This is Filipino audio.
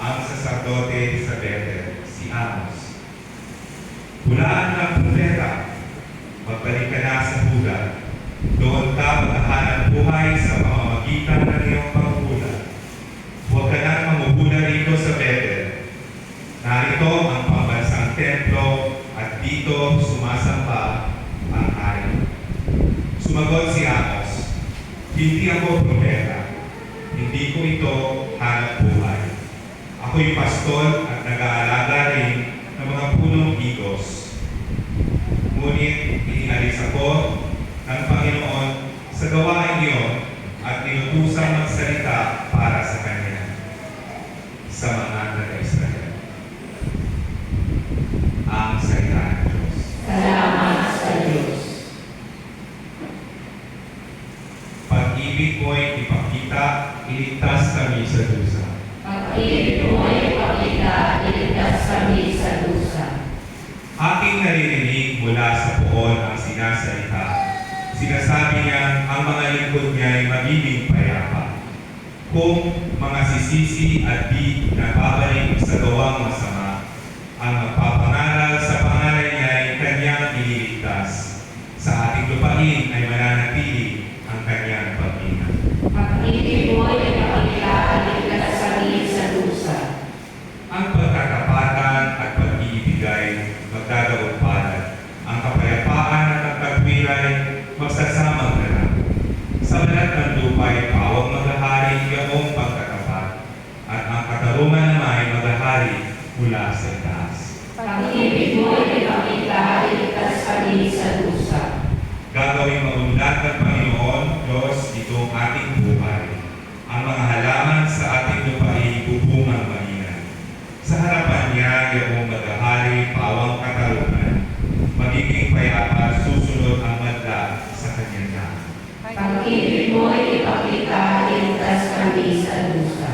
ang saserdote sa Bethel, si Amos. Hulaan ng propeta, magbalik ka na sa Huda. Doon ka maghahanap buhay sa pamamagitan ng iyong paghuhula. Huwag ka nang mamuhula rito sa Bethel. Narito ang pambansang templo at dito sumasamba ang hari. Sumagot si Amos, hindi ako propeta. Hindi ko ito hanap buhay. Ako'y pastol at nag-aalaga rin ng mga punong higos. Ngunit inialis ako ng Panginoon sa gawain iyon at inutusang magsalita para sa Kanya sa mga taga-Israel. Ang salita ng Diyos. Salamat sa Diyos. Pag-ibig mo'y ipakita, iligtas kami sa dusa. Pag-ibig mo ay ipakita, iligtas kami sa dusa. Aking naririnig mula sa poon ang sinasalita. Sinasabi niya ang mga lingkod niya ay magiging payapa. Kung mga sisisi at di nababalik sa gawang masama, ang magpapangaral sa pangalan niya ay kanyang ililigtas. Sa ating lupain ay mananatili ang kanyang pag-ingat. Pag-ibig mo ay ipakita, iligtas kami sa dusa. Ang pagkakapatan at pag-iibigay magdadaupalad. Ang kapayapaan at ang kagwiray magsasamang ganap. Sa balat ng lupa ay pawang maghahari iyong pagkatapat, at ang katarungan naman ay maghahari mula sa itaas. Pag-ibig mo ay ipakita, iligtas kami sa dusa. Gagawing maunlad ng Panginoon Diyos itong ating buhay. Ang mga halaman sa ating lupa ay bubungang maingat. Sa harapan niya iyong maghahari pawang katarungan. Magiging payapa susunod ang madla sa kanyang daan. Pag-ibig mo ay ipakita, iligtas kami sa dusa.